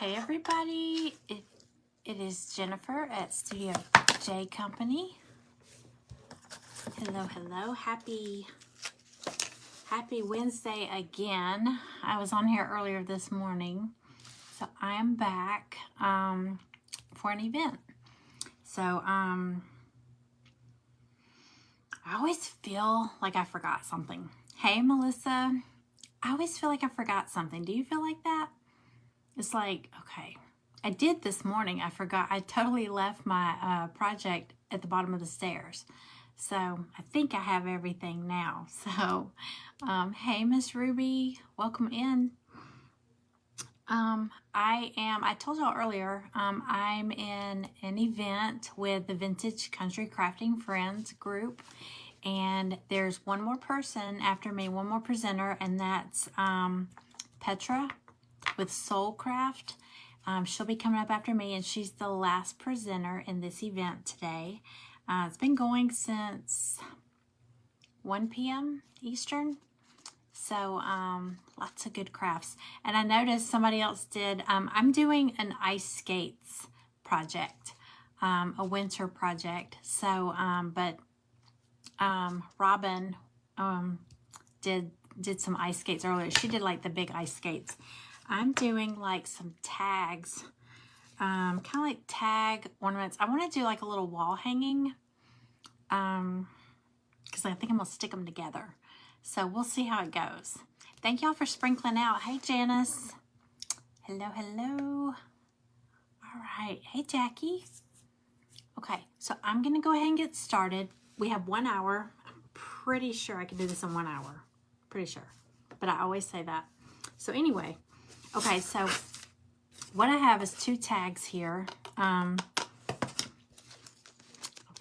Hey everybody, it is Jennifer at Studio J Company. Hello, happy Wednesday again. I was on here earlier this morning, so I am back for an event. So I always feel like I forgot something. Hey Melissa, I always feel like I forgot something. Do you feel like that? It's like, okay, I did this morning. I forgot. I totally left my project at the bottom of the stairs. So I think I have everything now. So, hey, Miss Ruby, welcome in. I told y'all earlier, I'm in an event with the Vintage Country Crafting Friends group. And there's one more person after me, one more presenter, and that's Petra with Craft. She'll be coming up after me, and she's the last presenter in this event today. It's been going since 1 p.m. Eastern, so lots of good crafts. And I noticed somebody else did, I'm doing an ice skates project, a winter project. So, Robin did some ice skates earlier. She did like the big ice skates. I'm doing like some tags, kind of like tag ornaments. I want to do like a little wall hanging, because I think I'm gonna stick them together. So we'll see how it goes. Thank y'all for sprinkling out. Hey Janice. Hello. All right. Hey Jackie. Okay, so I'm gonna go ahead and get started. We have 1 hour. I'm pretty sure I can do this in 1 hour. Pretty sure, but I always say that. So anyway. Okay, so what I have is 2 tags here. I've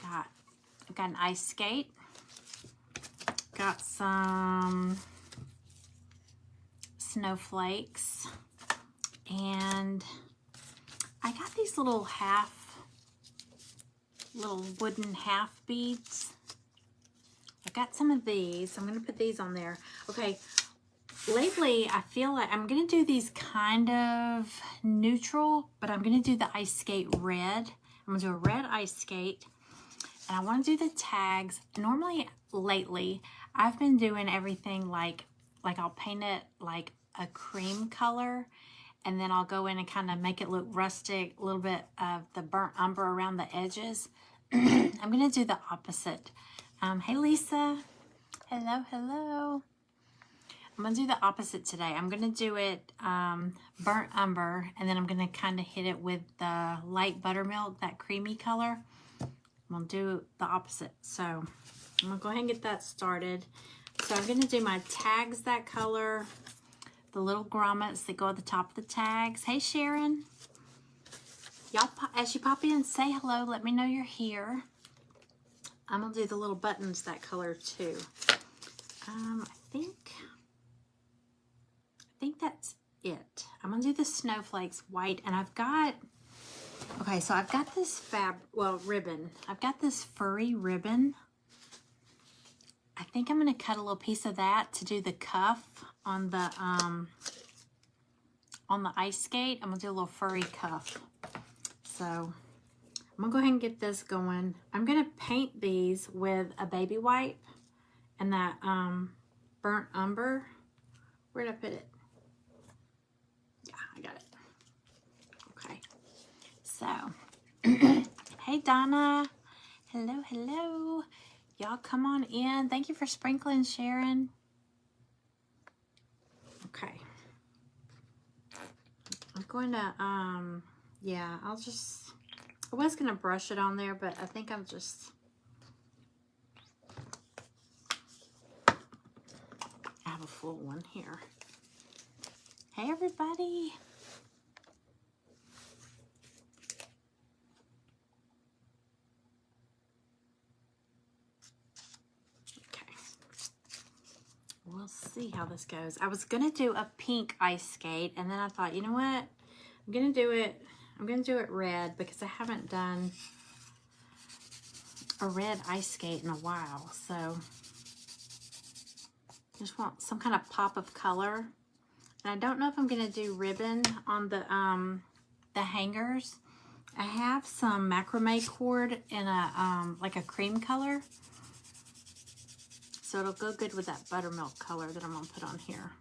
got an ice skate. Got some snowflakes. And I got these little wooden half beads. I got some of these. I'm going to put these on there. Okay. Lately, I feel like I'm going to do these kind of neutral, but I'm going to do the ice skate red. I'm going to do a red ice skate, and I want to do the tags. Normally, lately, I've been doing everything like I'll paint it like a cream color, and then I'll go in and kind of make it look rustic, a little bit of the burnt umber around the edges. I'm going to do the opposite. Hey, Lisa. Hello. I'm going to do the opposite today. I'm going to do it burnt umber, and then I'm going to kind of hit it with the light buttermilk, that creamy color. I'm going to do the opposite. So I'm going to go ahead and get that started. So I'm going to do my tags that color, the little grommets that go at the top of the tags. Hey, Sharon. Y'all, as you pop in, say hello. Let me know you're here. I'm going to do the little buttons that color too. I think that's it. I'm gonna do the snowflakes white, and I've got this ribbon. I've got this furry ribbon. I think I'm gonna cut a little piece of that to do the cuff on the ice skate. I'm gonna do a little furry cuff. So I'm gonna go ahead and get this going. I'm gonna paint these with a baby wipe and that burnt umber. Where'd I put it? I got it. Okay. So, hey Donna. Hello. Y'all come on in. Thank you for sprinkling, Sharon. Okay. I'm going to, I was going to brush it on there, but I think I have a full one here. Hey everybody. Okay. We'll see how this goes. I was going to do a pink ice skate, and then I thought, you know what? I'm going to do it red, because I haven't done a red ice skate in a while. So just want some kind of pop of color. And I don't know if I'm going to do ribbon on the the hangers, I have some macrame cord in a like a cream color. So it'll go good with that buttermilk color that I'm going to put on here.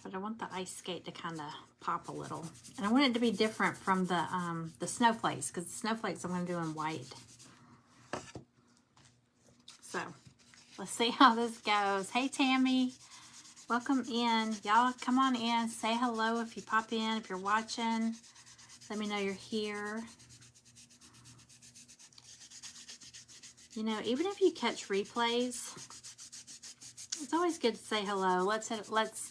But I want the ice skate to kind of pop a little. And I want it to be different from the snowflakes, because the snowflakes I'm going to do in white. So, let's see how this goes. Hey, Tammy. Welcome in. Y'all come on in. Say hello if you pop in, if you're watching. Let me know you're here. You know, even if you catch replays, it's always good to say hello. Let's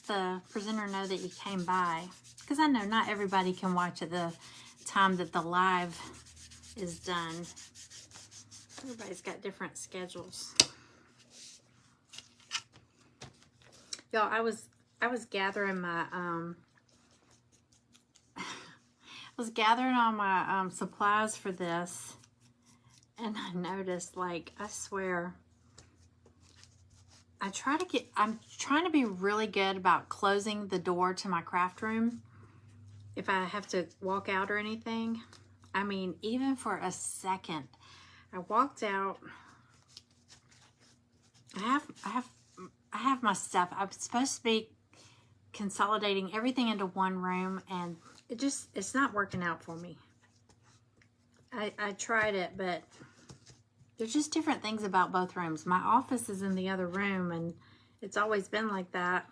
the presenter know that you came by. Because I know not everybody can watch at the time that the live is done. Everybody's got different schedules. Y'all, I was gathering my I was gathering all my supplies for this, and I noticed, like, I swear, I'm trying to be really good about closing the door to my craft room if I have to walk out or anything. I mean, even for a second. I walked out. I have my stuff. I'm supposed to be consolidating everything into one room, and it's not working out for me. I tried it, but there's just different things about both rooms. My office is in the other room, and it's always been like that.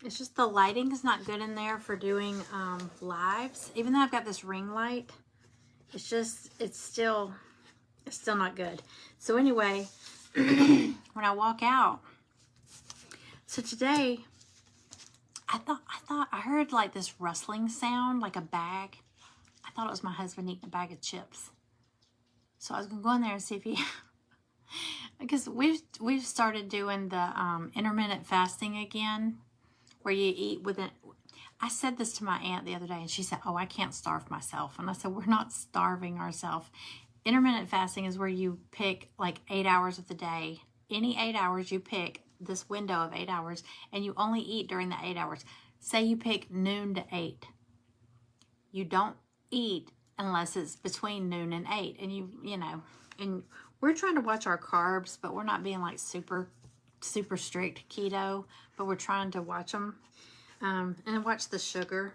It's just the lighting is not good in there for doing lives. Even though I've got this ring light, it's still not good. So anyway, when I walk out, so today, I thought I heard like this rustling sound, like a bag. I thought it was my husband eating a bag of chips. So I was gonna go in there and see if he, because we've started doing the intermittent fasting again, where you eat with it. I said this to my aunt the other day, and she said, "Oh, I can't starve myself." And I said, "We're not starving ourselves. Intermittent fasting is where you pick like 8 hours of the day. Any 8 hours you pick this window of 8 hours, and you only eat during the 8 hours. Say you pick noon to 8. You don't eat unless it's between noon and 8. And you know, and we're trying to watch our carbs, but we're not being like super strict keto, but we're trying to watch them and watch the sugar.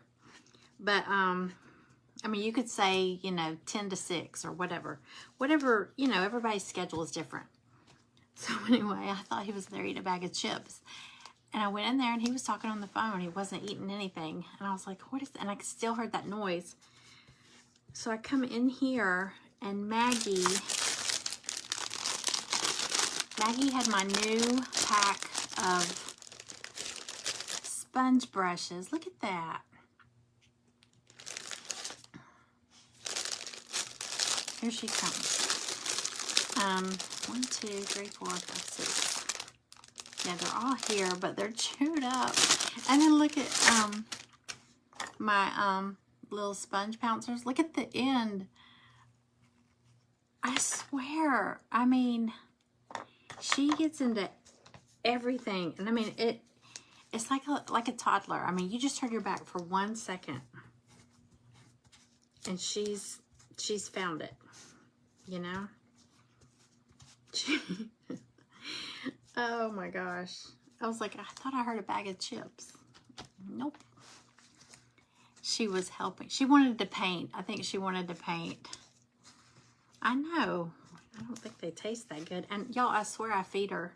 But I mean, you could say, you know, 10 to 6 or whatever, you know, everybody's schedule is different. So anyway, I thought he was there eating a bag of chips. And I went in there, and he was talking on the phone. He wasn't eating anything. And I was like, what is that? And I still heard that noise. So I come in here, and Maggie had my new pack of sponge brushes. Look at that. Here she comes. 1, 2, 3, 4, 5, 6. Yeah, they're all here, but they're chewed up. And then look at my little sponge pouncers. Look at the end. I swear, I mean, she gets into everything. And I mean, it's like a toddler. I mean, you just turn your back for 1 second, and she's found it, you know? Oh my gosh. I was like, I thought I heard a bag of chips. Nope. She was helping. She wanted to paint. I think she wanted to paint. I know. I don't think they taste that good. And y'all, I swear I feed her.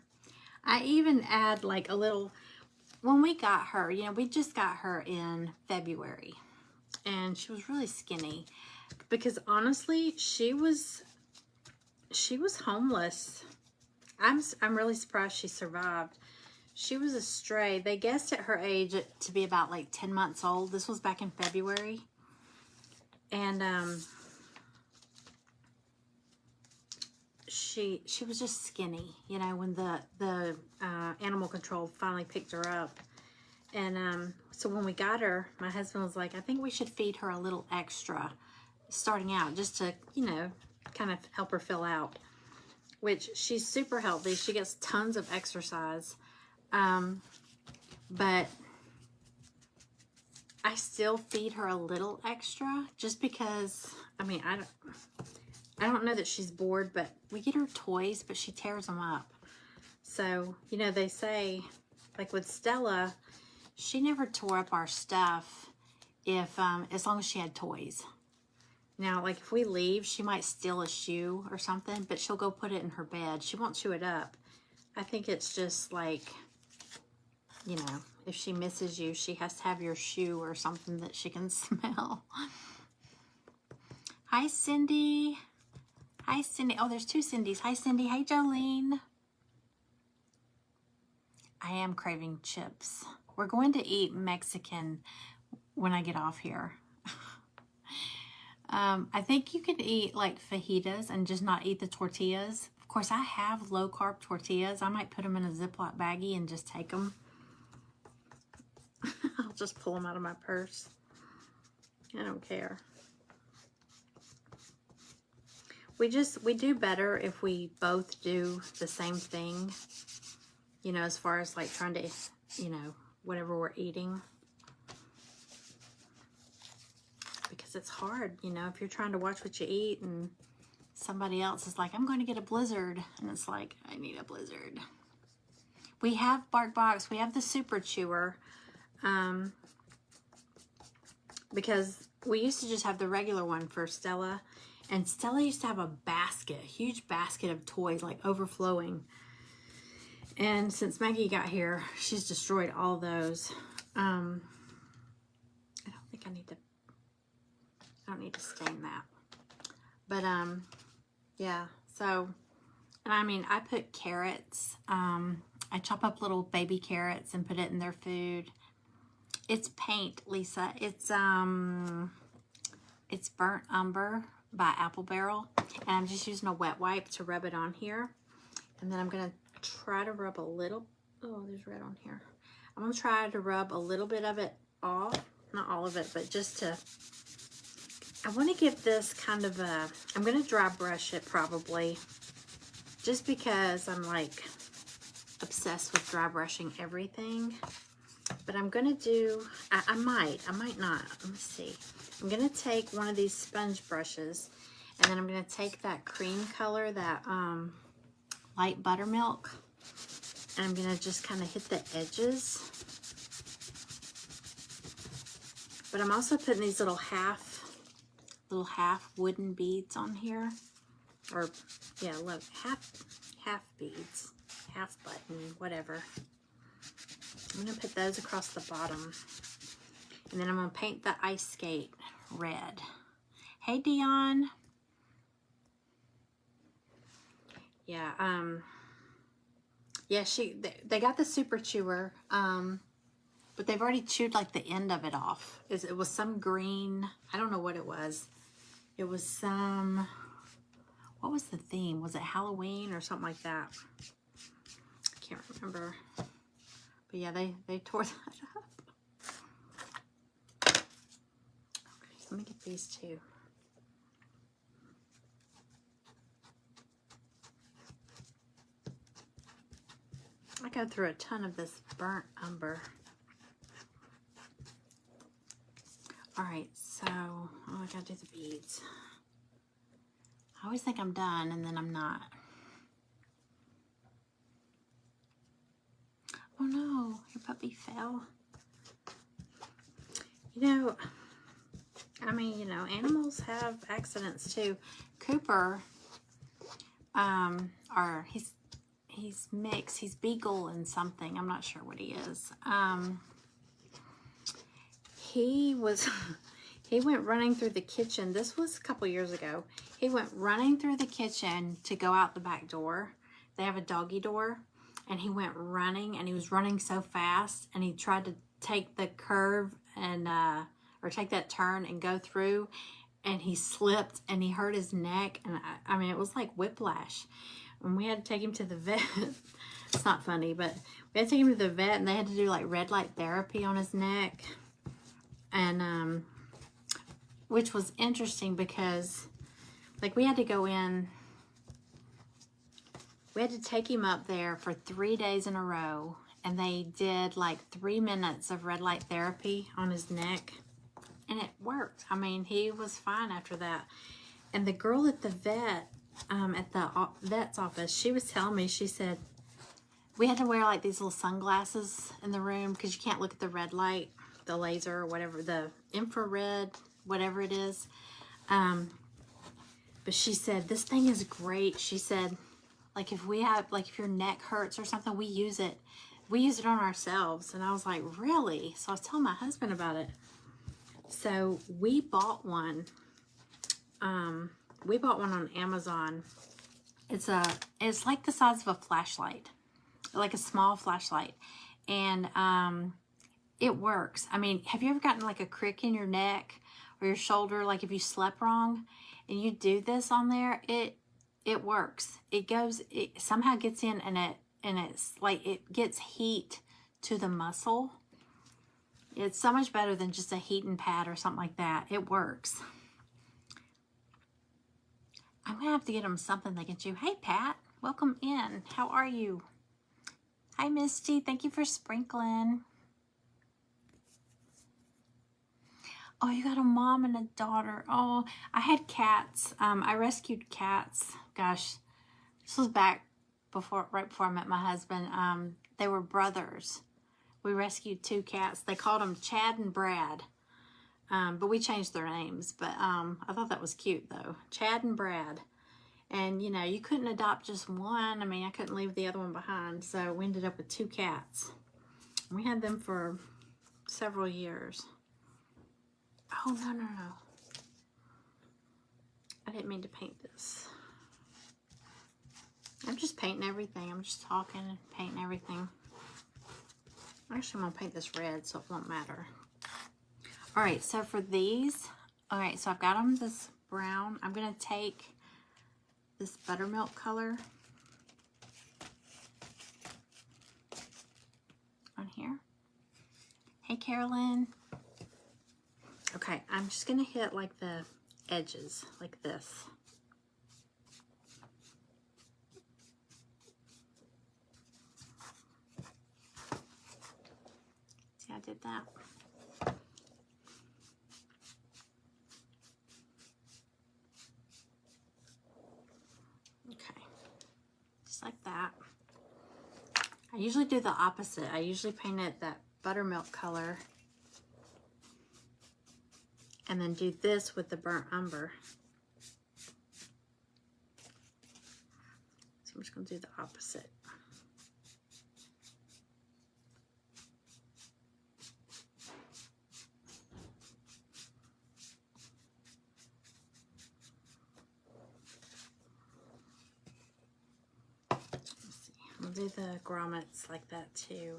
I even add like a little, when we got her, you know, we just got her in February, and she was really skinny because honestly, she was homeless. I'm really surprised she survived. She was a stray. They guessed at her age to be about like 10 months old. This was back in February. And she was just skinny, you know, when the animal control finally picked her up. And so when we got her, my husband was like, I think we should feed her a little extra starting out, just to, you know, kind of help her fill out. Which she's super healthy. She gets tons of exercise. But I still feed her a little extra just because, I mean, I don't know that she's bored, but we get her toys, but she tears them up. So, you know, they say, like with Stella, she never tore up our stuff if, as long as she had toys. Now, like if we leave, she might steal a shoe or something, but she'll go put it in her bed. She won't chew it up. I think it's just like, you know, if she misses you, she has to have your shoe or something that she can smell. Hi, Cindy. Hi, Cindy. Oh, there's two Cindys. Hi, Cindy. Hey, Jolene. I am craving chips. We're going to eat Mexican when I get off here. I think you could eat like fajitas and just not eat the tortillas. Of course, I have low-carb tortillas. I might put them in a Ziploc baggie and just take them. I'll just pull them out of my purse. I don't care. We do better if we both do the same thing, you know, as far as like trying to, you know, whatever we're eating. Because it's hard, you know, if you're trying to watch what you eat and somebody else is like, I'm going to get a Blizzard. And it's like, I need a Blizzard. We have BarkBox. We have the Super Chewer. Because we used to just have the regular one for Stella. And Stella used to have a basket, a huge basket of toys, like overflowing. And since Maggie got here, she's destroyed all those. I don't think I need to, I don't need to stain that. But, yeah, so, and I mean, I put carrots, I chop up little baby carrots and put it in their food. It's paint, Lisa. It's Burnt Umber by Apple Barrel. And I'm just using a wet wipe to rub it on here. And then I'm going to try to rub a little, oh, there's red on here. I'm going to try to rub a little bit of it off. Not all of it, but just to, I want to give this kind of a, I'm going to dry brush it probably. Just because I'm like obsessed with dry brushing everything. But I'm going to do, I might not. Let me see. I'm going to take one of these sponge brushes and then I'm going to take that cream color, that light buttermilk, and I'm going to just kind of hit the edges. But I'm also putting these little half wooden beads on here. Or, yeah, look, half beads, half button, whatever. I'm going to put those across the bottom. And then I'm going to paint the ice skate red. Hey, Dion. Yeah, yeah, they got the Super Chewer, but they've already chewed like the end of it off. It was some green, I don't know what it was. It was some, what was the theme? Was it Halloween or something like that? I can't remember. But yeah, they tore that up. Okay, let me get these two. I go through a ton of this burnt umber. All right, so, oh, I gotta do the beads. I always think I'm done and then I'm not. Oh no, your puppy fell. You know, I mean, you animals have accidents too. Cooper, he's mixed. He's beagle and something. I'm not sure what he is. He went running through the kitchen. This was a couple years ago. He went running through the kitchen to go out the back door. They have a doggy door. And he went running, and he was running so fast, and he tried to take the curve and, or take that turn and go through, and he slipped, and he hurt his neck, and I mean, it was like whiplash. And we had to take him to the vet. It's not funny, but we had to take him to the vet, and they had to do like red light therapy on his neck. And, which was interesting because, like, we had to go in, we had to take him up there for 3 days in a row and they did like 3 minutes of red light therapy on his neck, and it worked. I mean, he was fine after that. And the girl at the vet, at the vet's office, she was telling me, she said, we had to wear like these little sunglasses in the room because you can't look at the red light, the laser or whatever, the infrared, whatever it is. But she said, this thing is great. She said, like if we have, like if your neck hurts or something, we use it. We use it on ourselves. And I was like, really? So I was telling my husband about it. So we bought one. We bought one on Amazon. It's like the size of a flashlight, like a small flashlight. And it works. I mean, have you ever gotten like a crick in your neck or your shoulder? Like if you slept wrong and you do this on there, it works. It somehow gets in, and it's like it gets heat to the muscle. It's so much better than just a heating pad or something like that. It works. I'm gonna have to get them something they can chew. Hey Pat, welcome in. How are you? Hi Misty, thank you for sprinkling. Oh, you got a mom and a daughter. Oh, I had cats. I rescued cats. Gosh, this was back right before I met my husband. They were brothers. We rescued 2 cats. They called them Chad and Brad. But we changed their names. But I thought that was cute though. Chad and Brad. And you know, you couldn't adopt just one. I mean, I couldn't leave the other one behind. So we ended up with 2 cats. We had them for several years. Oh, no. I didn't mean to paint this. I'm just painting everything. I'm just talking and painting everything. Actually, I'm going to paint this red so it won't matter. All right, so for these, all right, so I've got them this brown. I'm going to take this buttermilk color on here. Hey, Carolyn. Okay, I'm just going to hit like the edges, like this. See, I did that. Okay, just like that. I usually do the opposite. I usually paint it that buttermilk color and then do this with the burnt umber. So I'm just going to do the opposite. Let's see. I'll do the grommets like that too.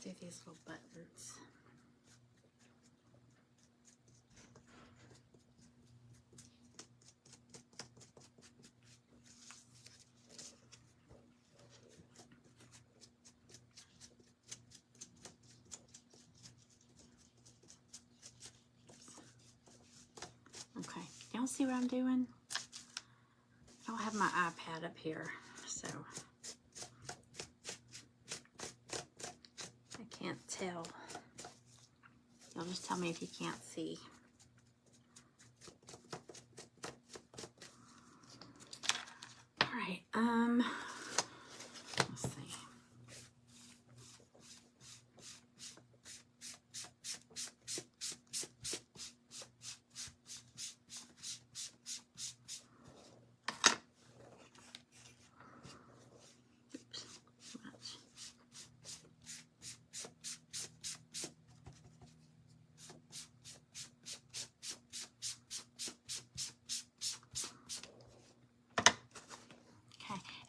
Do these little buttons. Okay, y'all see what I'm doing? I don't have my iPad up here, so can't tell. You'll just tell me if you can't see. All right, let's see.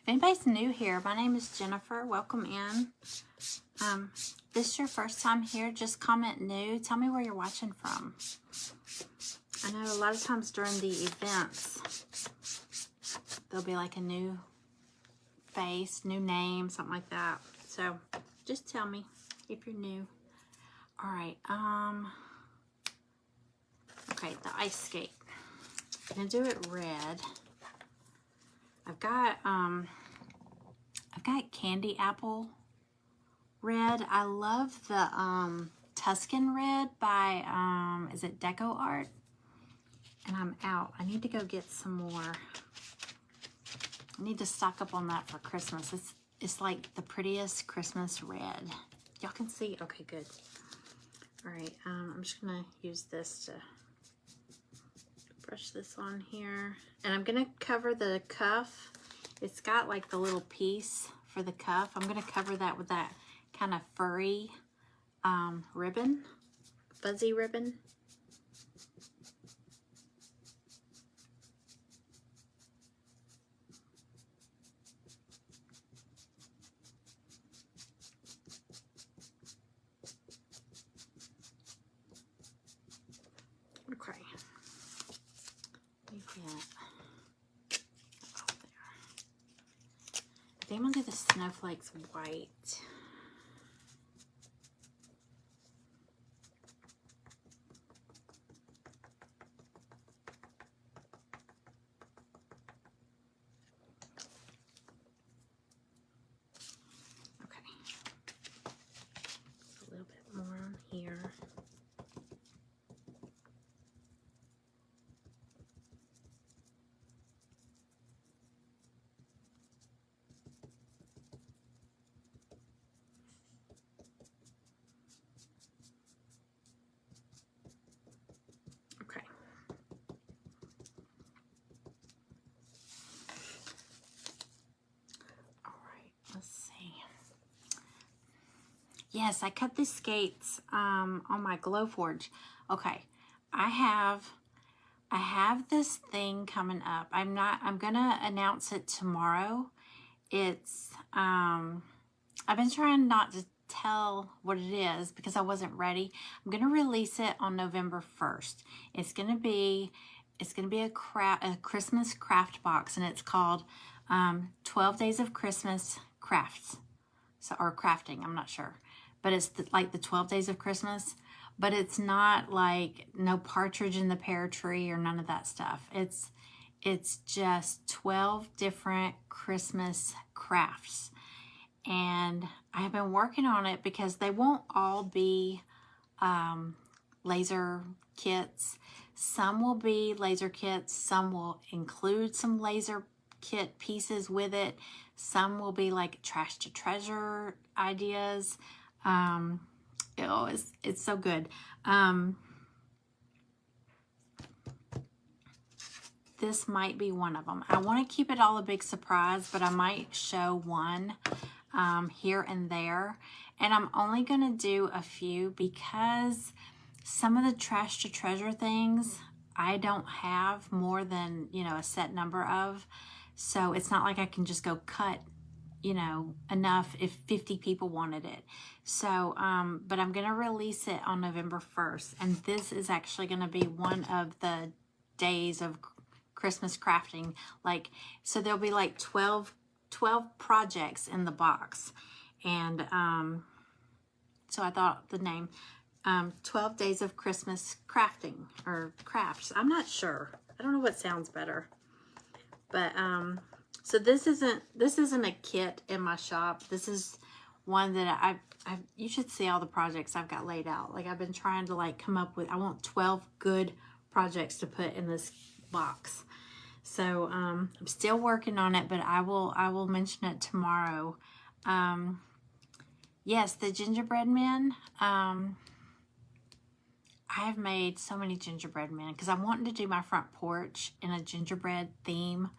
If anybody's new here, my name is Jennifer. Welcome in. This is your first time here, just comment new. Tell me where you're watching from. I know a lot of times during the events, there'll be like a new face, new name, something like that. So just tell me. if you're new. All right, okay, the ice skate. I'm gonna do it red. I've got candy apple red. I love the Tuscan red by is it Deco Art? And I'm out. I need to go get some more. I need to stock up on that for Christmas. It's like the prettiest Christmas red. Y'all can see? Okay, good. All right, I'm just gonna use this to brush this on here. And I'm gonna cover the cuff. It's got like the little piece for the cuff. I'm gonna cover that with that kind of furry ribbon, fuzzy ribbon. Okay. Leave that out there. I think I'm gonna do the snowflakes white. Okay. A little bit more on here. Yes, I cut the skates on my Glowforge. Okay, I have this thing coming up. I'm gonna announce it tomorrow. It's I've been trying not to tell what it is because I wasn't ready. I'm gonna release it on November 1st. It's gonna be a Christmas craft box, and it's called 12 Days of Christmas Crafts. So, or crafting, I'm not sure. But it's like the 12 Days of Christmas. But it's not like no partridge in the pear tree or none of that stuff. It's just 12 different Christmas crafts. And I have been working on it because they won't all be laser kits. Some will be laser kits. Some will include some laser kit pieces with it. Some will be like trash to treasure ideas. It's so good. This might be one of them. I want to keep it all a big surprise, but I might show one here and there. And I'm only going to do a few because some of the trash to treasure things I don't have more than, a set number of. So it's not like I can just go cut enough if 50 people wanted it. So, but I'm going to release it on November 1st. And this is actually going to be one of the days of Christmas crafting. So there'll be like 12 projects in the box. And, so I thought the name, 12 Days of Christmas Crafting or Crafts. I'm not sure. I don't know what sounds better. But, so this isn't a kit in my shop. This is one that you should see all the projects I've got laid out. Like I've been trying to come up with, I want 12 good projects to put in this box. So I'm still working on it, but I will mention it tomorrow. Yes, the gingerbread men. I have made so many gingerbread men because I'm wanting to do my front porch in a gingerbread theme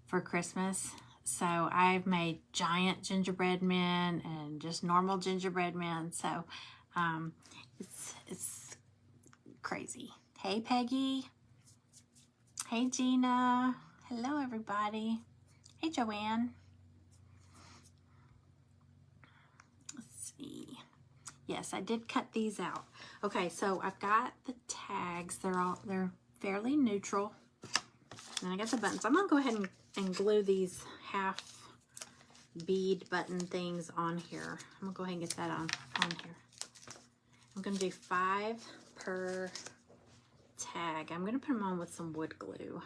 for Christmas. So I've made giant gingerbread men and just normal gingerbread men. So it's crazy. Hey Peggy. Hey Gina. Hello everybody. Hey Joanne. Let's see. Yes, I did cut these out. Okay, so I've got the tags. They're fairly neutral. And I got the buttons. I'm gonna go ahead and glue these half bead button things on here. I'm gonna go ahead and get that on here. I'm gonna do 5 per tag. I'm gonna put them on with some wood glue.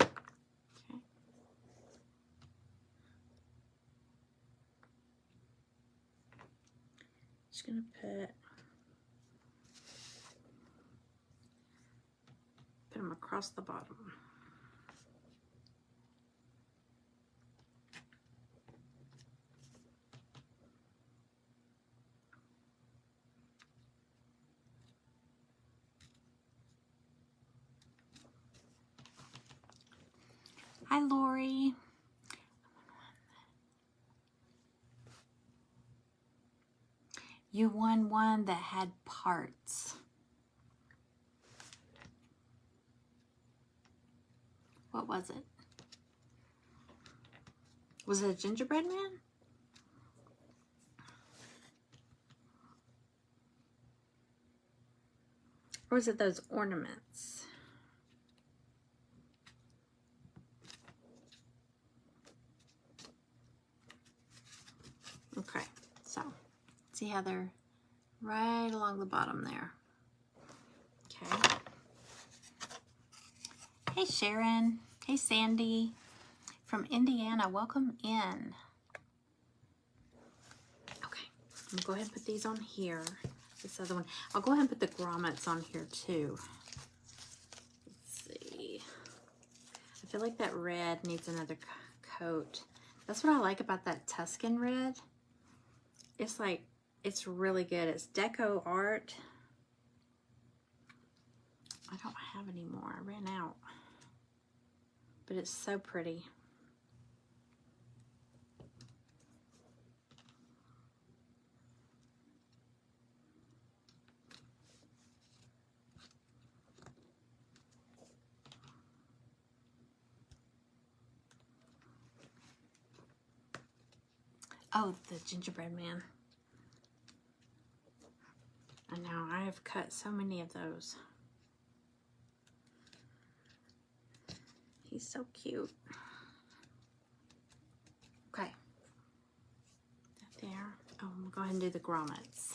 Okay. Just gonna put them across the bottom. Hi, Lori. You won one that had parts. What was it? Was it a gingerbread man? Or was it those ornaments? Okay, so see how they're right along the bottom there. Okay. Hey Sharon. Hey Sandy. From Indiana, welcome in. Okay, I'm gonna go ahead and put these on here. This other one. I'll go ahead and put the grommets on here too. Let's see. I feel like that red needs another coat. That's what I like about that Tuscan red. It's like, it's really good. It's deco art. I don't have any more. I ran out. But it's so pretty. Oh, the gingerbread man. I know, I have cut so many of those. He's so cute. Okay. There. Oh, I'm gonna go ahead and do the grommets.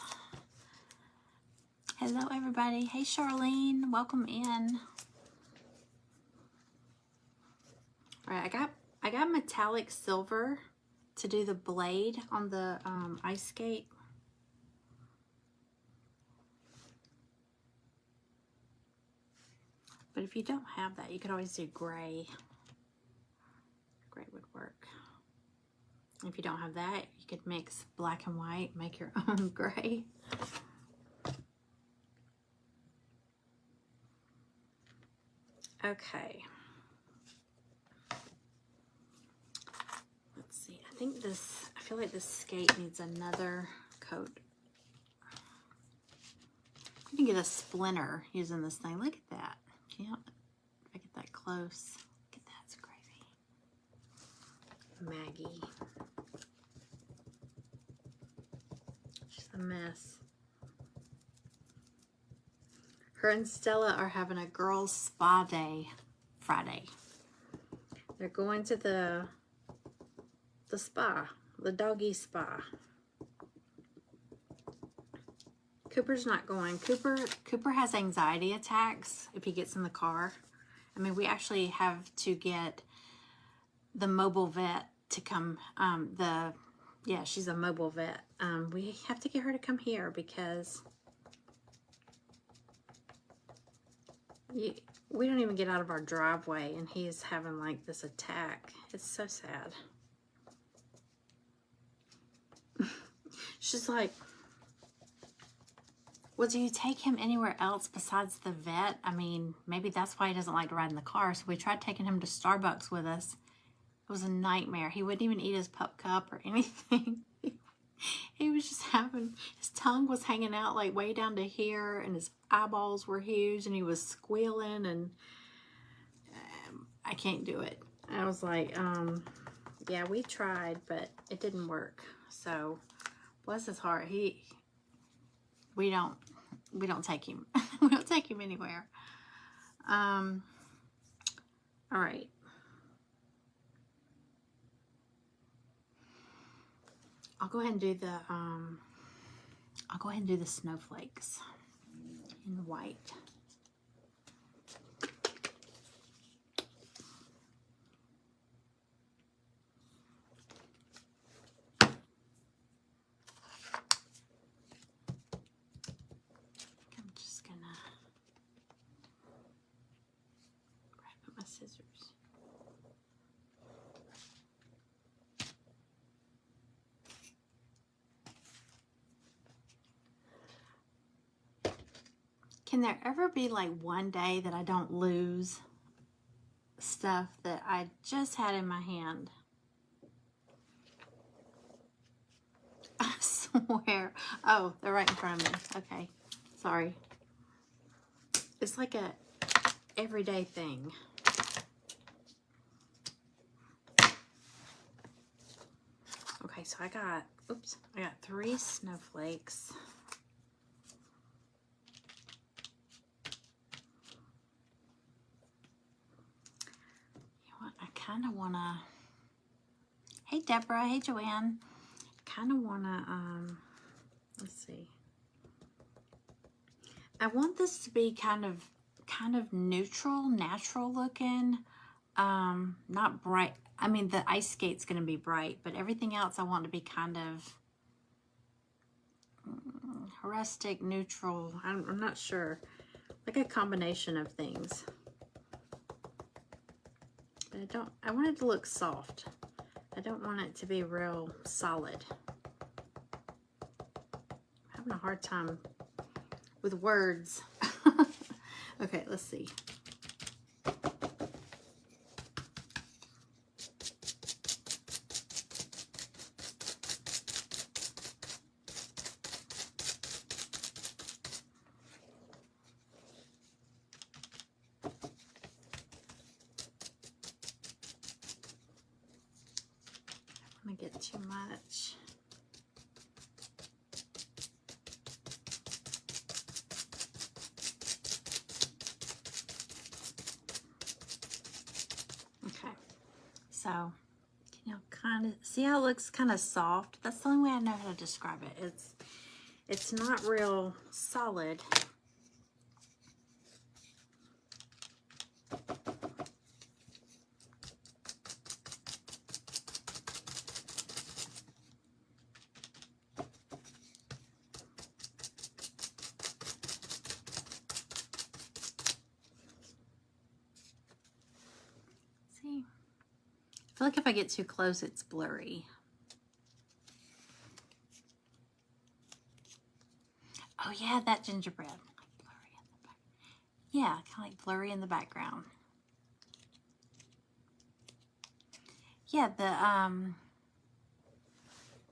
Hello, everybody. Hey, Charlene. Welcome in. All right, I got metallic silver to do the blade on the ice skate. But if you don't have that, you could always do gray. Gray would work. If you don't have that, you could mix black and white, make your own gray. Okay. Let's see. I feel like this skate needs another coat. You can get a splinter using this thing. Look at that. Can't, if I get that close. Look at that, it's crazy. Maggie. She's a mess. Her and Stella are having a girls' spa day Friday. They're going to the spa, the doggy spa. Cooper's not going. Cooper has anxiety attacks if he gets in the car. I mean, we actually have to get the mobile vet to come. Yeah, she's a mobile vet. We have to get her to come here because we don't even get out of our driveway and he's having like this attack. It's so sad. She's like, well, do you take him anywhere else besides the vet? I mean, maybe that's why he doesn't like to ride in the car. So we tried taking him to Starbucks with us. It was a nightmare. He wouldn't even eat his pup cup or anything. He was just having, his tongue was hanging out like way down to here and his eyeballs were huge and he was squealing and I can't do it. I was like, yeah, we tried, but it didn't work. So bless his heart. We don't take him. We don't take him anywhere. All right. I'll go ahead and do the snowflakes in white. I'm just gonna grab my scissors. Can there ever be like one day that I don't lose stuff that I just had in my hand? I swear. Oh, they're right in front of me. Okay, sorry. It's like a everyday thing. Okay, so I got 3 snowflakes. I kind of want to, hey Deborah, hey Joanne, kind of want to, let's see. I want this to be kind of neutral, natural looking, not bright. I mean, the ice skate's going to be bright, but everything else I want to be kind of rustic, neutral. I'm not sure, like a combination of things. But I want it to look soft. I don't want it to be real solid. I'm having a hard time with words. Okay, let's see. Get too much. Okay, so kind of see how it looks kind of soft. That's the only way I know how to describe it. It's not real solid. I feel like if I get too close, it's blurry. Oh yeah, that gingerbread. Blurry in the back. Yeah, kind of like blurry in the background. Yeah,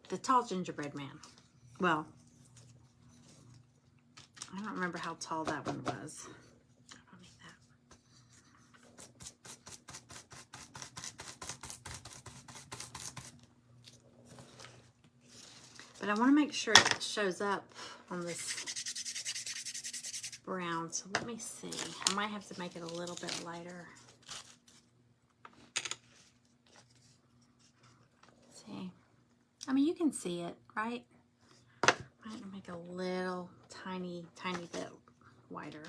the tall gingerbread man. Well, I don't remember how tall that one was. I don't need that. But I want to make sure it shows up on this brown. So let me see. I might have to make it a little bit lighter. See? I mean, you can see it, right? I might make a little tiny bit wider.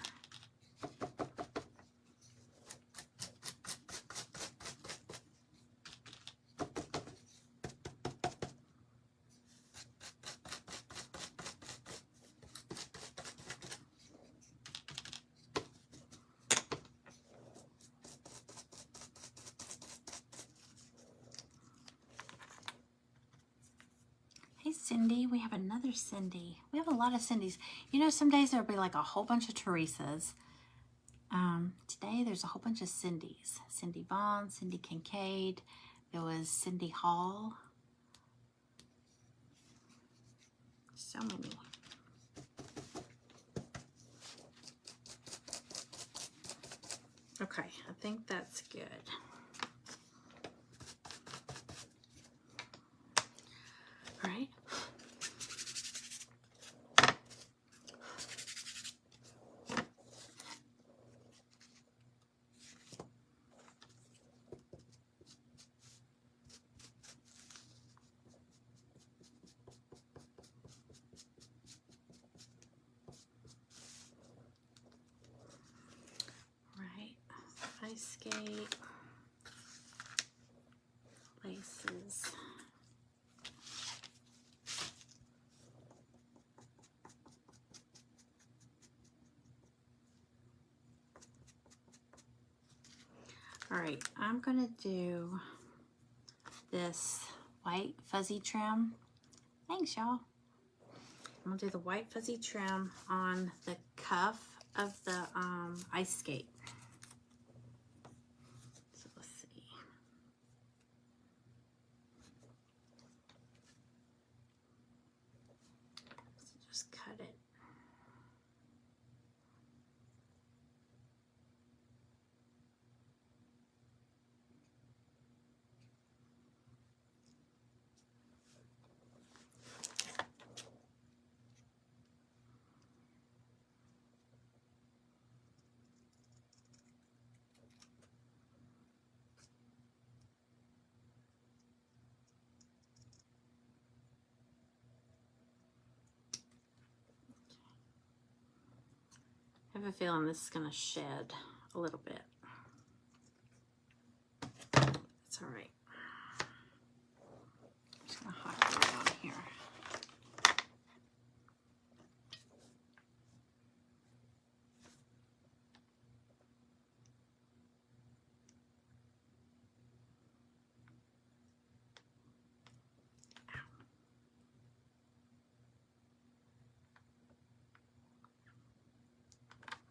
Hey Cindy, we have another Cindy. We have a lot of Cindys. You know, some days there'll be like a whole bunch of Teresas. Today there's a whole bunch of Cindys. Cindy Vaughn, Cindy Kincaid. There was Cindy Hall. So many. Okay, I think that's good. All right. ice skate, laces. All right, I'm gonna do this white fuzzy trim. Thanks, y'all. I'm gonna do the white fuzzy trim on the cuff of the ice skate. So let's see. So just cut it. I have a feeling this is gonna shed a little bit. It's all right. I'm just gonna hot glue it on here.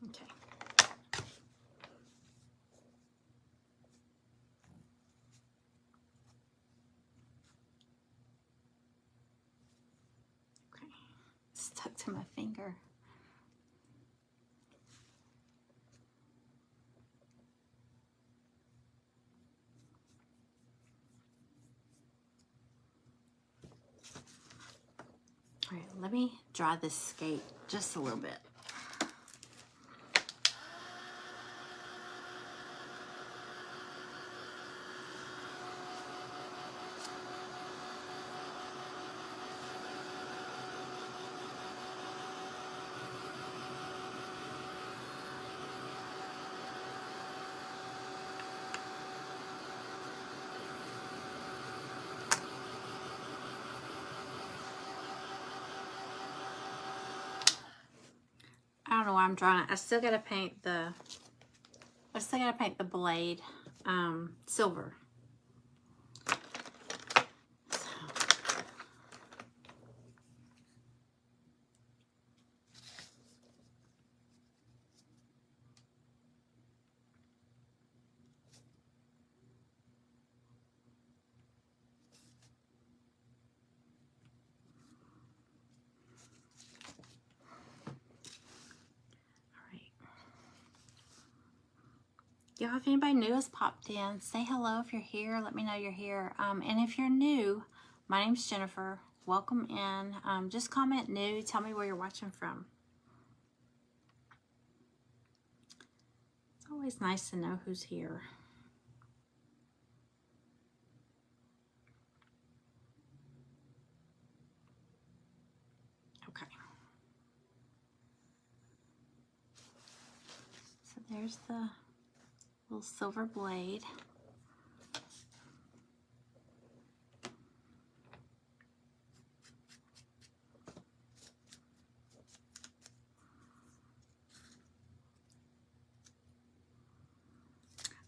Okay. Okay. Stuck to my finger. All right, let me dry this skate just a little bit. I don't know why I'm drawing it. I still gotta paint the blade silver. Y'all, if anybody new has popped in, say hello if you're here. Let me know you're here. And if you're new, my name's Jennifer. Welcome in. Just comment new. Tell me where you're watching from. It's always nice to know who's here. Okay. So there's the little silver blade.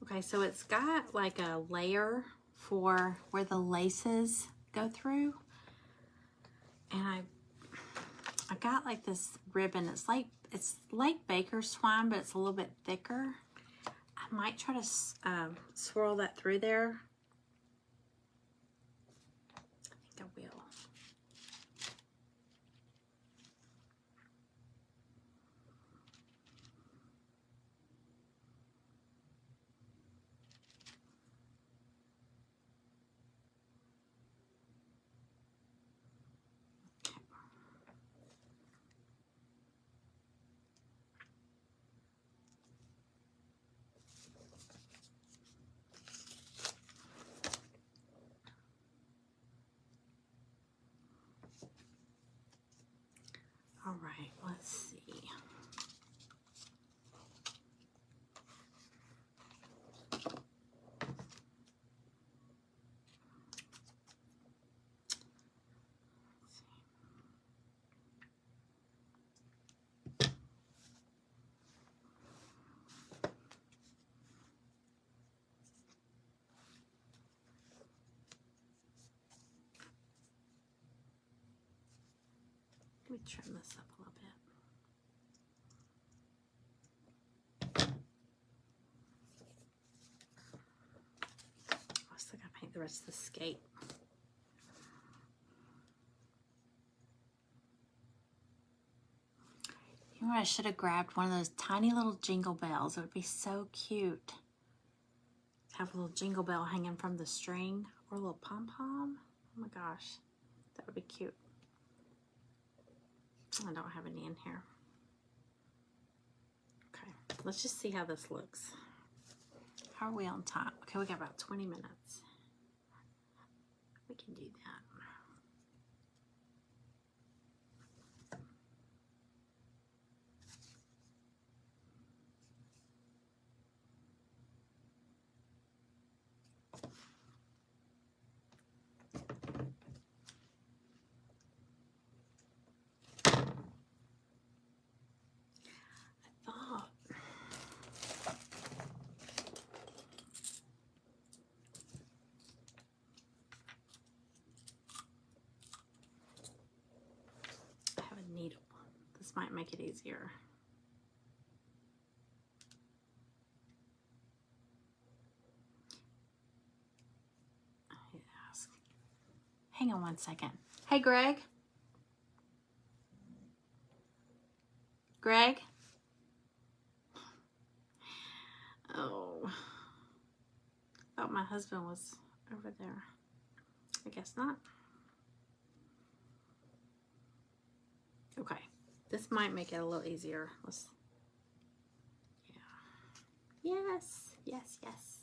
Okay, so it's got like a layer for where the laces go through. And I got like this ribbon. It's like baker's twine, but it's a little bit thicker. I might try to swirl that through there. I think I will. All right, let's see. Let me trim this up a little bit. I still gotta paint the rest of the skate. You know what, I should have grabbed one of those tiny little jingle bells. It would be so cute. Have a little jingle bell hanging from the string, or a little pom-pom. Oh my gosh, that would be cute. I don't have any in here. Okay, let's just see how this looks. How are we on time? Okay, we got about 20 minutes. We can do that. Needle. This might make it easier. Hang on one second. Hey, Greg. Greg? Oh. Thought my husband was over there. I guess not. Okay. This might make it a little easier. Let's, yeah. Yes, yes, yes.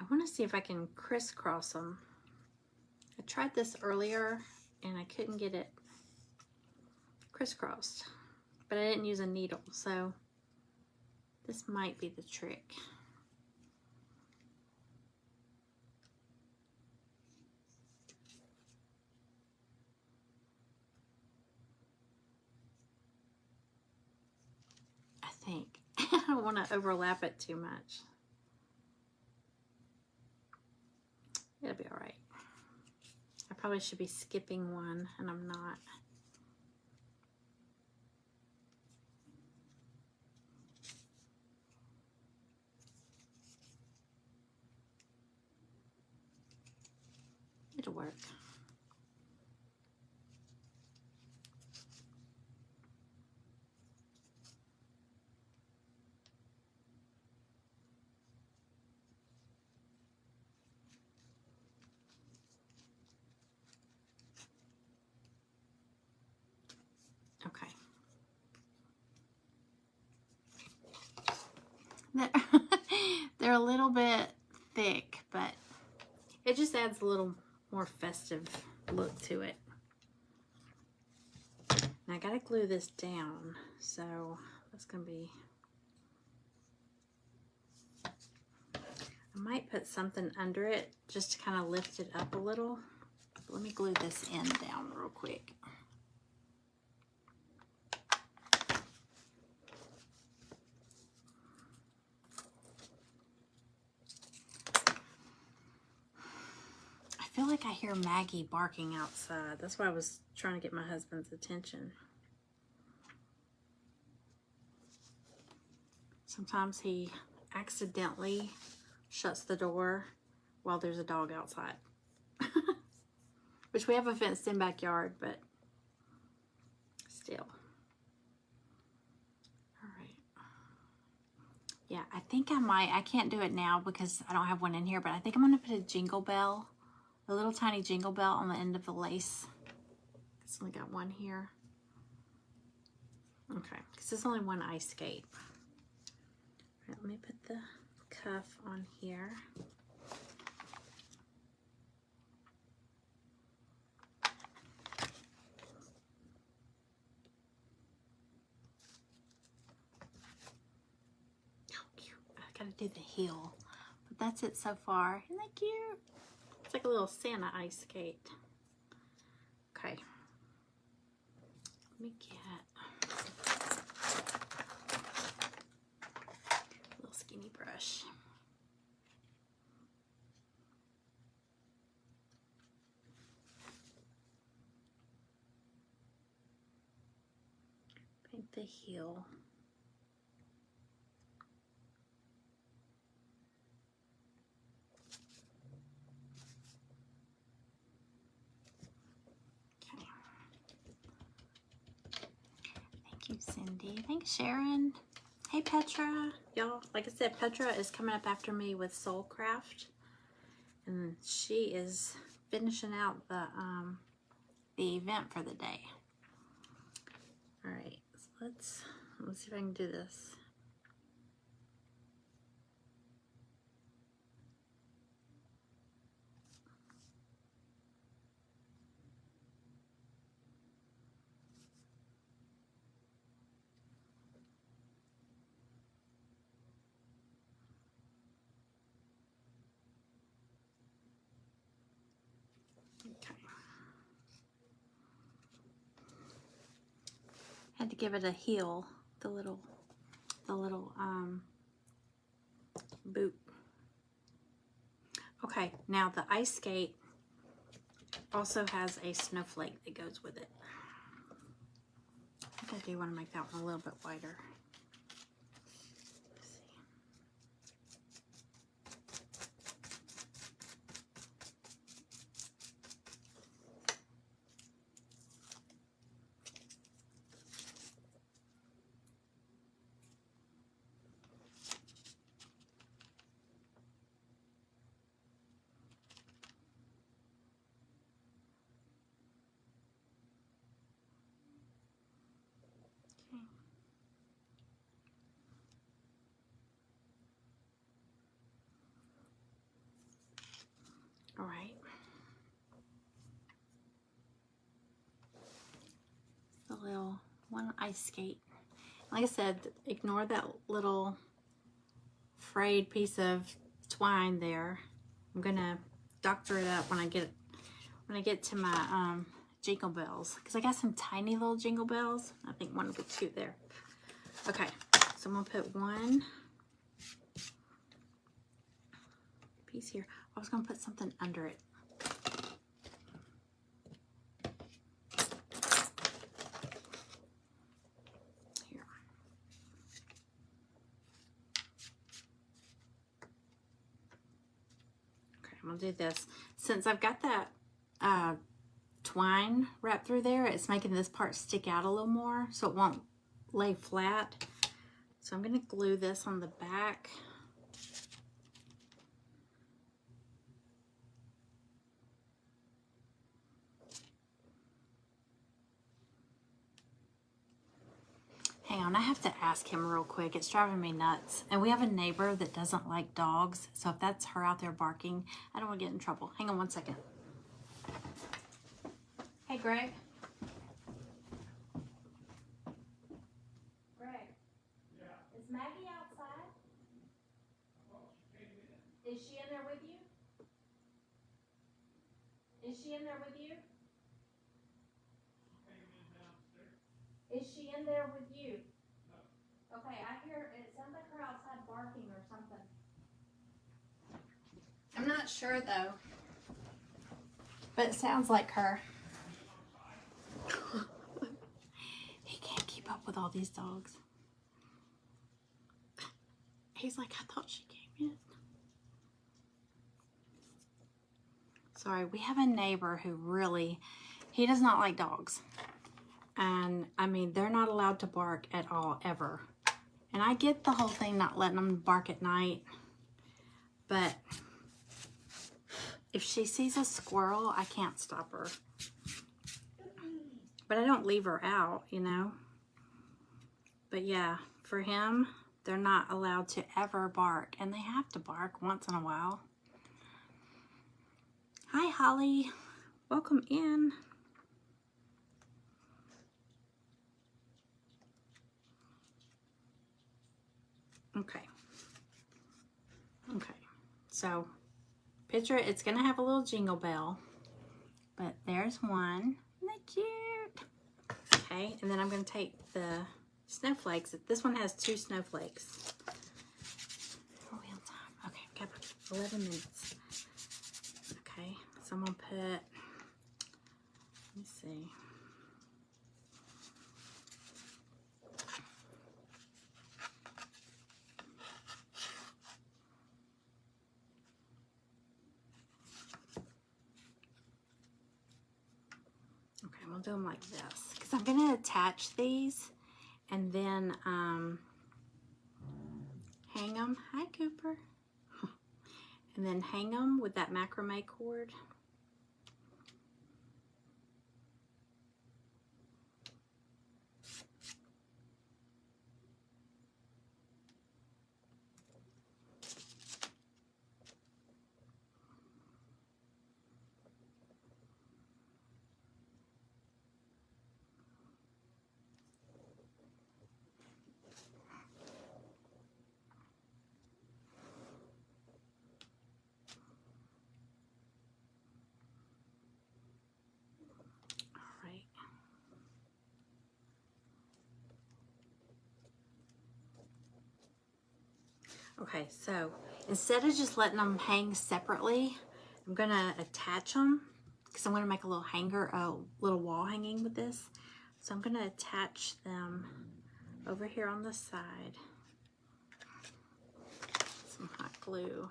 I want to see if I can crisscross them. I tried this earlier and I couldn't get it crisscrossed, but I didn't use a needle, so this might be the trick. I think. I don't want to overlap it too much. It'll be all right. I probably should be skipping one, and I'm not. It'll work. Okay. They're a little bit thick, but it just adds a little more festive look to it. Now I gotta glue this down, so that's gonna be, I might put something under it just to kind of lift it up a little. But let me glue this end down real quick. I feel like I hear Maggie barking outside. That's why I was trying to get my husband's attention. Sometimes he accidentally shuts the door while there's a dog outside. Which we have a fenced in backyard, but still. All right. Yeah, I think I might. I can't do it now because I don't have one in here, but I think I'm going to put a jingle bell, a little tiny jingle bell on the end of the lace. It's only got one here. Okay, because there's only one ice skate. All right, let me put the cuff on here. Gotta do the heel, but that's it so far. Isn't that cute? It's like a little Santa ice skate. Okay, let me get a little skinny brush. the heel. Okay. Thank you, Cindy. Thanks, Sharon. Hey, Petra. Y'all, like I said, Petra is coming up after me with Soul Craft. And she is finishing out the event for the day. All right, so let's see if I can do this. Okay. Had to give it a heel, the little boot. Okay, now the ice skate also has a snowflake that goes with it. I think I do want to make that one a little bit wider. All right. The little one ice skate. Like I said, ignore that little frayed piece of twine there. I'm gonna doctor it up when I get to my jingle bells, because I got some tiny little jingle bells. I think one would be cute there. Okay, so I'm gonna put one piece here. I was gonna put something under it. Here. Okay, I'm gonna do this. Since I've got that twine wrapped through there, it's making this part stick out a little more so it won't lay flat. So I'm gonna glue this on the back. Hang on, I have to ask him real quick. It's driving me nuts. And we have a neighbor that doesn't like dogs. So if that's her out there barking, I don't want to get in trouble. Hang on one second. Hey, Greg. Greg. Yeah. Is Maggie outside? Well, she came in. Is she in there with you? Is she in there with you? Is she in there with you? No. Okay, I hear, it sounds like her outside barking or something. I'm not sure though. But it sounds like her. He can't keep up with all these dogs. He's like, I thought she came in. Sorry, we have a neighbor who really, he does not like dogs. And I mean, they're not allowed to bark at all, ever. And I get the whole thing not letting them bark at night. But if she sees a squirrel, I can't stop her. But I don't leave her out, you know. But yeah, for him, they're not allowed to ever bark. And they have to bark once in a while. Hi, Holly. Welcome in. Okay. Okay. So, picture it. It's going to have a little jingle bell. But there's one. Isn't that cute? Okay. And then I'm going to take the snowflakes. This one has 2 snowflakes. Are we on time? Okay. Got 11 minutes. Okay. So I'm going to put, let me see. do them like this because I'm going to attach these and then hang them. Hi, Cooper. And then hang them with that macrame cord. Okay, so instead of just letting them hang separately, I'm gonna attach them because I'm gonna make a little hanger, a little wall hanging with this. So I'm gonna attach them over here on the side. Some hot glue.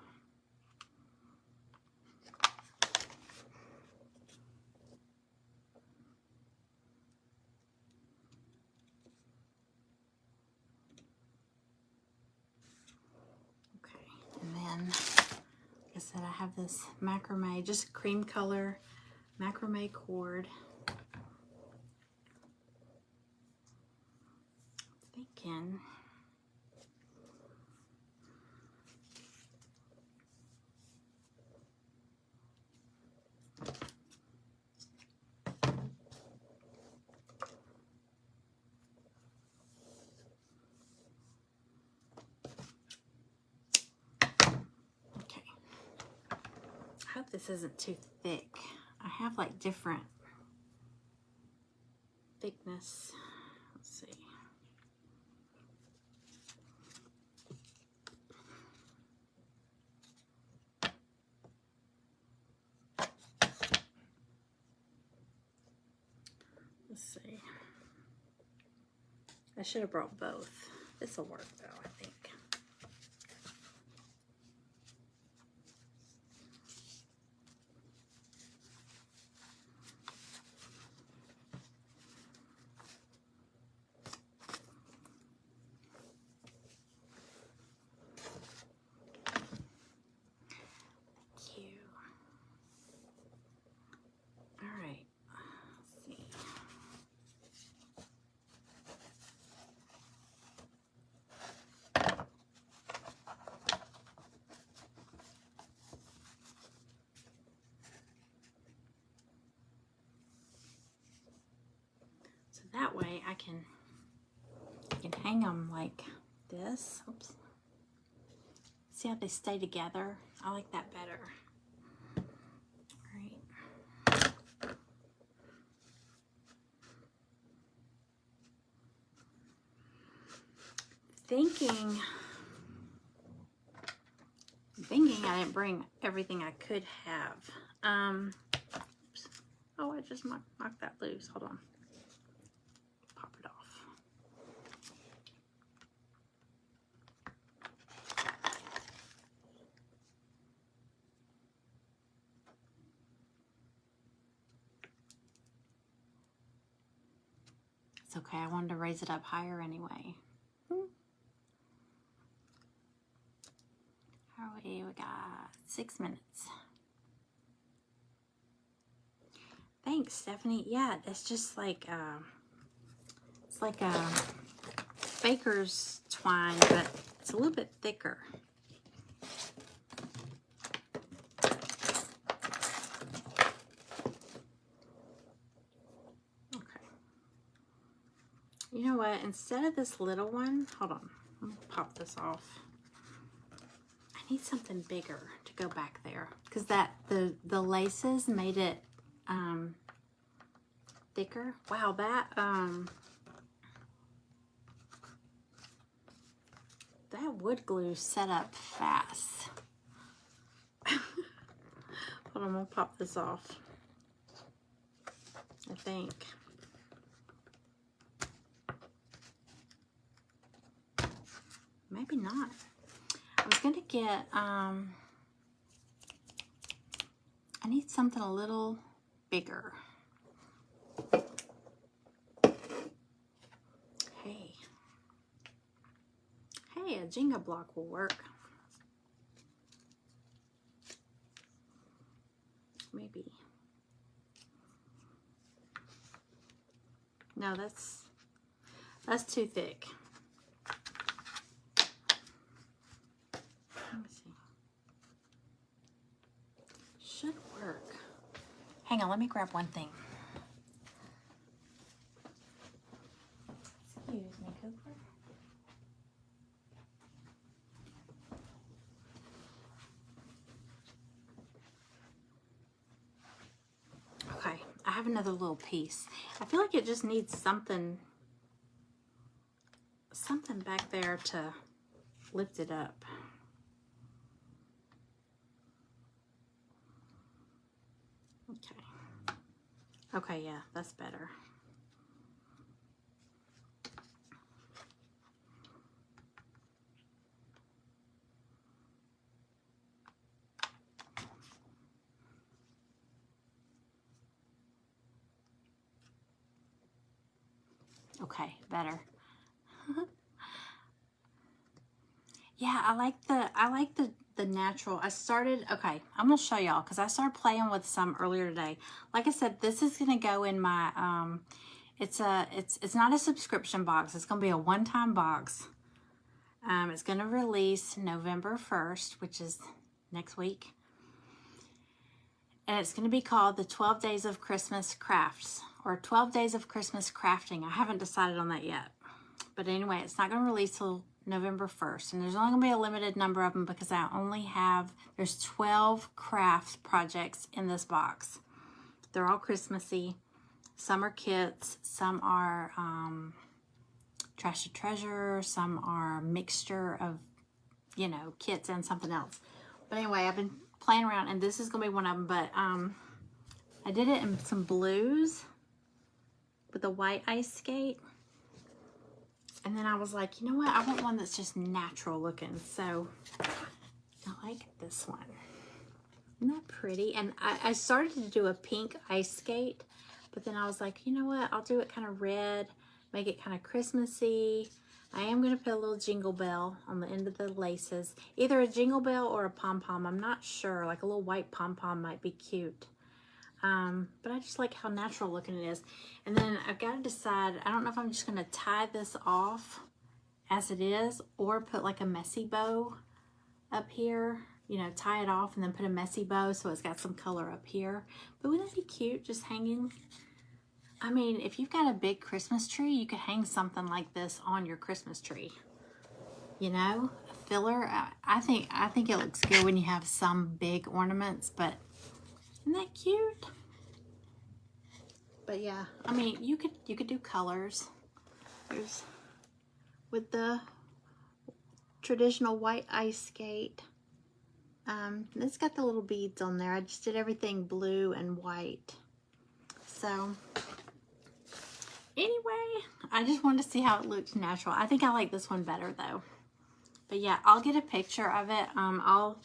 And then, like I said, I have this macrame, just cream color macrame cord. Thinking I hope this isn't too thick. I have like different thickness. Let's see. Let's see. I should have brought both. This will work though, I think. That way I can hang them like this. Oops. See how they stay together? I like that better. All right. Thinking I didn't bring everything I could have. Oops. Oh, I just knocked that loose. Hold on. Pop it off. It's okay. I wanted to raise it up higher anyway. We got 6 minutes. Thanks, Stephanie. Yeah, it's just like it's like a baker's twine, but it's a little bit thicker. Okay. You know what? Instead of this little one, hold on. I'm gonna pop this off. I need something bigger to go back there because the laces made it thicker. Wow, that wood glue set up fast. Hold on, I'm gonna pop this off. I think. Maybe not. I was gonna get, I need something a little bigger. Jenga block will work. Maybe. No, that's too thick. Let me see. Should work. Hang on, let me grab one thing. Excuse me, Cooper. Okay, I have another little piece. I feel like it just needs something back there to lift it up. Okay. Okay, yeah, that's better. Okay, better. Yeah, I like the natural. I started, okay, I'm gonna show y'all because I started playing with some earlier today. Like I said, this is gonna go in my it's not a subscription box, it's gonna be a one-time box. It's gonna release November 1st, which is next week. And it's gonna be called the 12 Days of Christmas Crafts, or 12 Days of Christmas Crafting. I haven't decided on that yet. But anyway, it's not gonna release till November 1st, and there's only gonna be a limited number of them because I only have, there's 12 craft projects in this box. They're all Christmassy. Some are kits, some are trash to treasure, some are a mixture of, you know, kits and something else. But anyway, I've been playing around, and this is gonna be one of them. But I did it in some blues with a white ice skate. And then I was like, you know what? I want one that's just natural looking. So I like this one. Isn't that pretty? And I started to do a pink ice skate, but then I was like, you know what? I'll do it kind of red, make it kind of Christmassy. I am going to put a little jingle bell on the end of the laces. Either a jingle bell or a pom-pom. I'm not sure. Like a little white pom-pom might be cute. But I just like how natural looking it is. And then I've got to decide, I don't know if I'm just going to tie this off as it is or put like a messy bow up here, you know, tie it off and then put a messy bow so it's got some color up here. But wouldn't that be cute just hanging? I mean, if you've got a big Christmas tree, you could hang something like this on your Christmas tree. You know, a filler. I think it looks good when you have some big ornaments, but isn't that cute? But yeah, I mean, you could do colors. There's with the traditional white ice skate. It's got the little beads on there. I just did everything blue and white. So anyway, I just wanted to see how it looked natural. I think I like this one better though. But yeah, I'll get a picture of it. I'll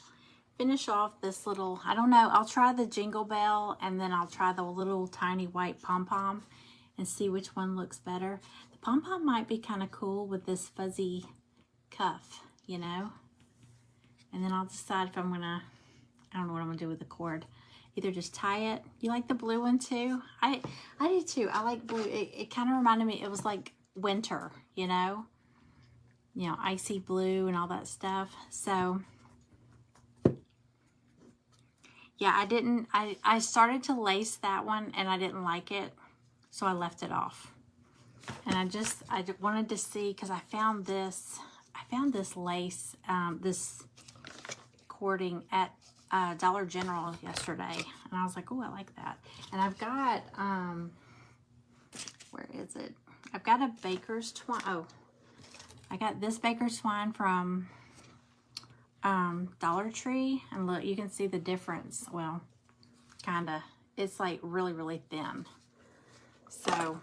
finish off this little, I don't know, I'll try the jingle bell and then I'll try the little tiny white pom-pom and see which one looks better. The pom-pom might be kind of cool with this fuzzy cuff, you know? And then I'll decide if I'm gonna, I don't know what I'm gonna do with the cord. Either just tie it. You like the blue one too? I do too. I like blue. It kind of reminded me, it was like winter, you know? You know, icy blue and all that stuff. So yeah, I started to lace that one and I didn't like it, so I left it off. And I wanted to see, because I found this lace, this cording at Dollar General yesterday. And I was like, oh, I like that. And I've got, where is it? I've got a baker's twine. Oh, I got this baker's twine from Dollar Tree, and look, you can see the difference. Well, kind of, it's like really, really thin. So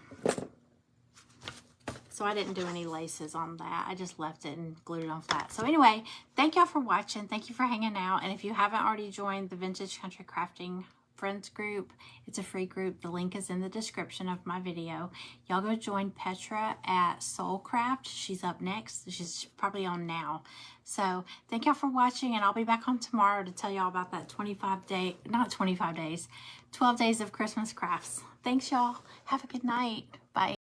I didn't do any laces on that. I just left it and glued it on flat. So anyway, thank y'all for watching. Thank you for hanging out. And if you haven't already joined the Vintage Country Crafting friends group. It's a free group. The link is in the description of my video. Y'all go join Petra at Craft. She's up next. She's probably on now. So thank y'all for watching, and I'll be back on tomorrow to tell y'all about that 12 days of Christmas crafts. Thanks, y'all. Have a good night.